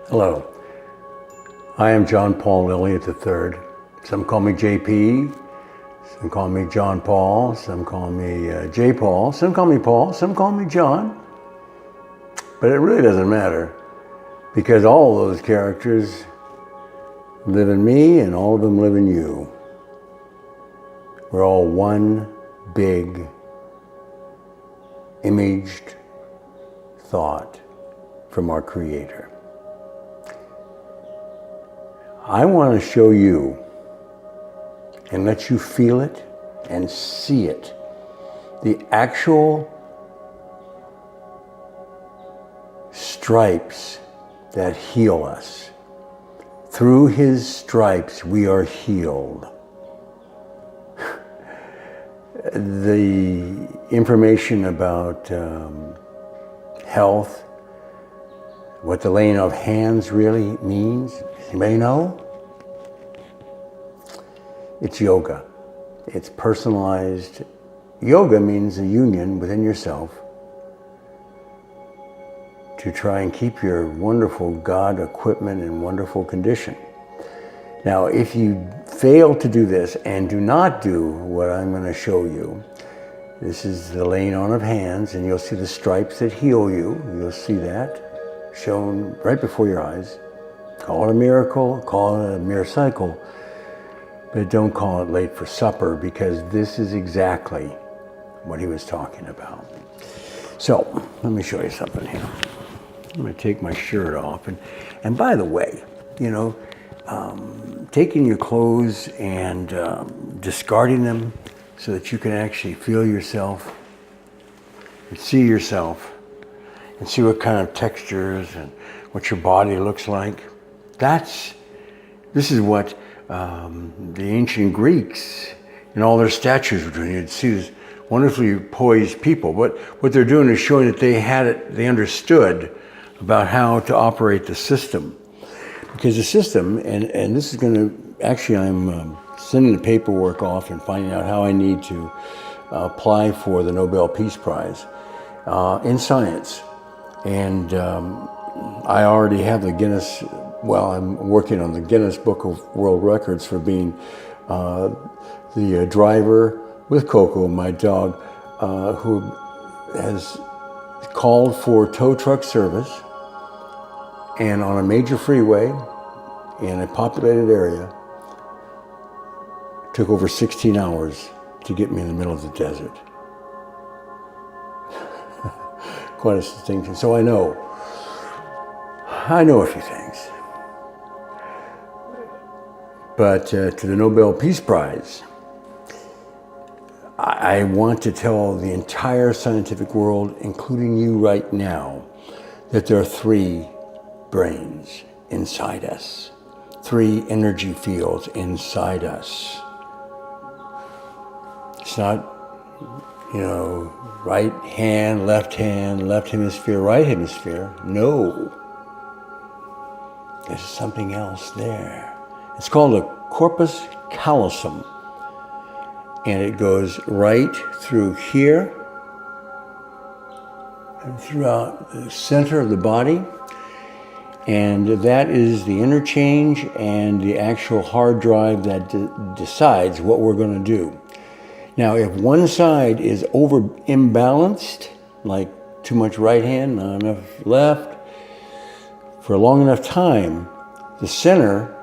Hello, I am John Paul Elliott III. Some call me JP, some call me John Paul, some call me J. Paul, some call me John. But it really doesn't matter because all of those characters live in me and all of them live in you. We're all one big imaged thought from our Creator. I want to show you and let you feel it and see it. The actual stripes that heal us. Through His stripes we are healed. The information about health, what the laying of hands really means, anybody know? It's yoga. It's personalized. Yoga means a union within yourself to try and keep your wonderful God equipment in wonderful condition. Now, if you fail to do this and do not do what I'm going to show you, this is the laying on of hands, and you'll see the stripes that heal you. You'll see that shown right before your eyes. Call it a miracle, call it a miracle, but don't call it late for supper, because this is exactly what he was talking about. So, let me show you something here. I'm going to take my shirt off. And by the way, taking your clothes and discarding them so that you can actually feel yourself and see yourself and see what kind of textures and what your body looks like. This is what the ancient Greeks and all their statues were doing. You'd see this wonderfully poised people. What they're doing is showing that they understood about how to operate the system. Because the system, and this is going to, actually I'm sending the paperwork off and finding out how I need to apply for the Nobel Peace Prize in science. And I already have the Guinness, I'm working on the Guinness Book of World Records for being the driver with Coco, my dog, who has called for tow truck service and on a major freeway in a populated area. It took over 16 hours to get me in the middle of the desert. Quite a distinction. So I know a few things. But to the Nobel Peace Prize, I want to tell the entire scientific world, including you right now, that there are 3 brains inside us, 3 energy fields inside us. It's not, right hand, left hemisphere, right hemisphere. No. There's something else there. It's called a corpus callosum. And it goes right through here and throughout the center of the body. And that is the interchange and the actual hard drive that decides what we're going to do. Now, if one side is imbalanced, like too much right hand, not enough left, for a long enough time, the center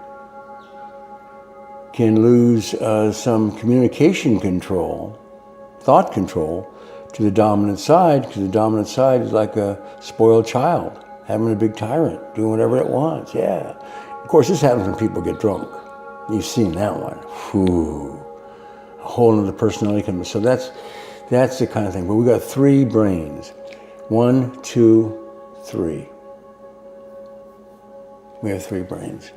can lose some communication control, thought control, to the dominant side, because the dominant side is like a spoiled child, having a big tyrant, doing whatever it wants, yeah. Of course, this happens when people get drunk. You've seen that one. Whew. A whole other personality comes. So that's the kind of thing. But we got 3 brains. 1, 2, 3. We have 3 brains,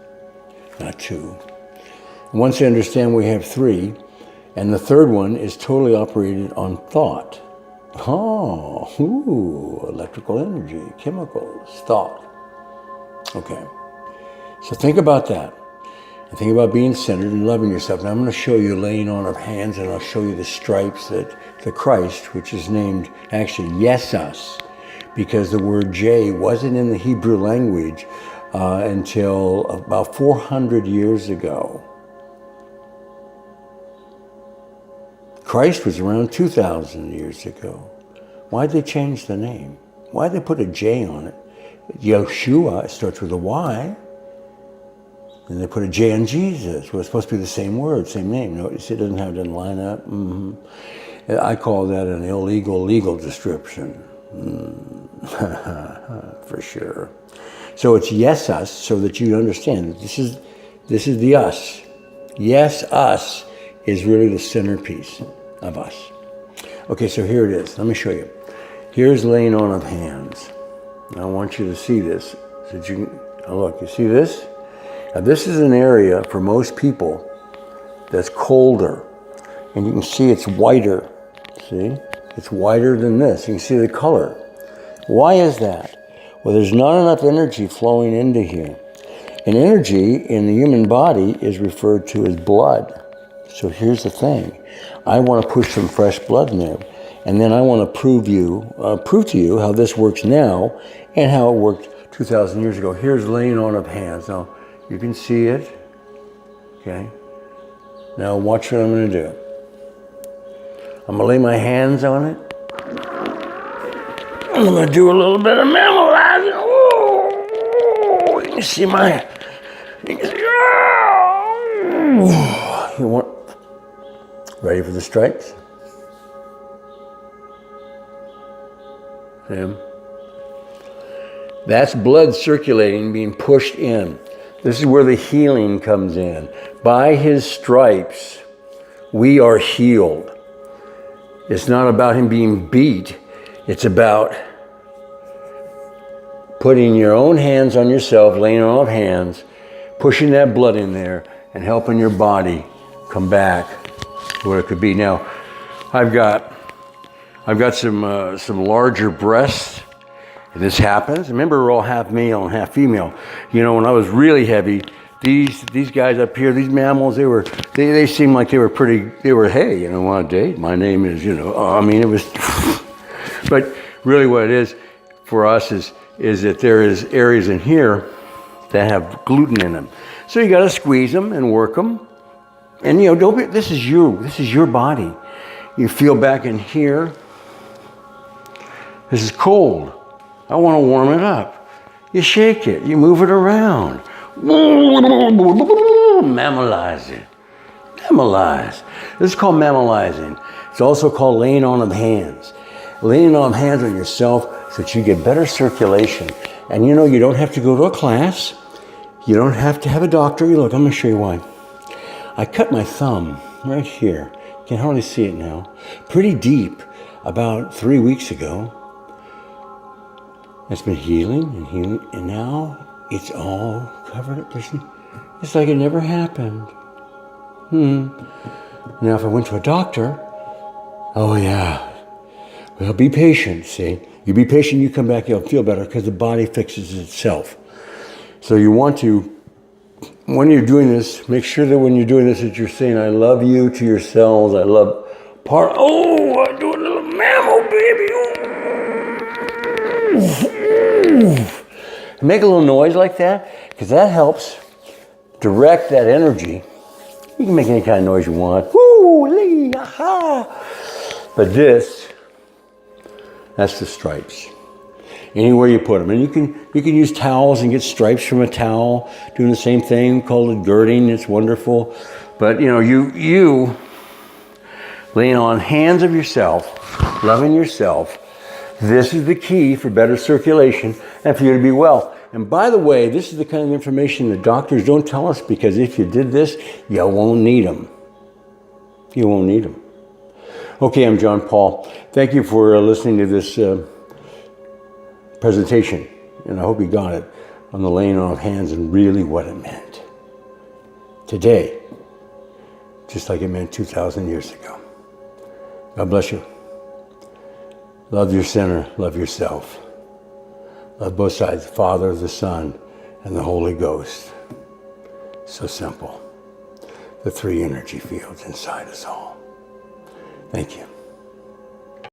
not 2. And once you understand we have 3, and the third one is totally operated on thought. Electrical energy, chemicals, thought. Okay. So think about that. And think about being centered and loving yourself. Now I'm going to show you laying on of hands, and I'll show you the stripes that the Christ, which is named actually Yesus, because the word J wasn't in the Hebrew language until about 400 years ago. Christ was around 2,000 years ago. Why'd they change the name? Why'd they put a J on it? Yeshua, it starts with a Y. And they put a J on Jesus. Well, it's supposed to be the same word, same name. Notice it doesn't line up. I call that an illegal legal description. For sure. So it's yes, us, so that you understand that this is the us. Yes, us is really the centerpiece of us. Okay, so here it is. Let me show you. Here's laying on of hands. Now I want you to see this. So that you can, oh look, you see this? Now this is an area for most people that's colder. And you can see it's whiter. See? It's whiter than this. You can see the color. Why is that? Well, there's not enough energy flowing into here. And energy in the human body is referred to as blood. So here's the thing. I want to push some fresh blood in there. And then I want to prove to you how this works now and how it worked 2,000 years ago. Here's laying on of hands. Now, you can see it. Okay. Now watch what I'm going to do. I'm going to lay my hands on it. I'm going to do a little bit of mammalizing. Oh, you can see my... You can see, oh. You want... Ready for the stripes? See? That's blood circulating, being pushed in. This is where the healing comes in. By his stripes, we are healed. It's not about him being beat. It's about putting your own hands on yourself, laying on of hands, pushing that blood in there, and helping your body come back to where it could be. Now, I've got some larger breasts. And this happens. Remember, we're all half male and half female. You know, when I was really heavy, these guys up here, these mammals, they seemed like they were, hey, you know, want to date? My name is, you know, I mean, it was, but really what it is for us is that there is areas in here that have gluten in them. So you got to squeeze them and work them. And, you know, this is your body. You feel back in here. This is cold. I want to warm it up. You shake it. You move it around. Mammalize it. Mammalize. This is called mammalizing. It's also called laying on of hands. Laying on of hands on yourself so that you get better circulation. And you know, you don't have to go to a class. You don't have to have a doctor. Look, I'm going to show you why. I cut my thumb right here. You can hardly see it now. Pretty deep about 3 weeks ago. It's been healing and healing, and now it's all covered up. It's like it never happened. Now, if I went to a doctor, oh yeah, well, be patient, see? You be patient, you come back, you'll feel better because the body fixes itself. So you want to, when you're doing this, make sure that when you're doing this that you're saying, I love you to your cells, I love oh, I do a little mammal, baby. Make a little noise like that, because that helps direct that energy. You can make any kind of noise you want. Woo, lee, aha. But that's the stripes. Anywhere you put them. And you can use towels and get stripes from a towel, doing the same thing, called it girding. It's wonderful. But you know, you laying on hands of yourself, loving yourself, this is the key for better circulation and for you to be well. And by the way, this is the kind of information that doctors don't tell us, because if you did this, you won't need them. You won't need them. Okay, I'm John Paul. Thank you for listening to this presentation. And I hope you got it on the laying on of hands and really what it meant today, just like it meant 2,000 years ago. God bless you. Love your center, love yourself. Love both sides, the Father, the Son, and the Holy Ghost. So simple. The three energy fields inside us all. Thank you.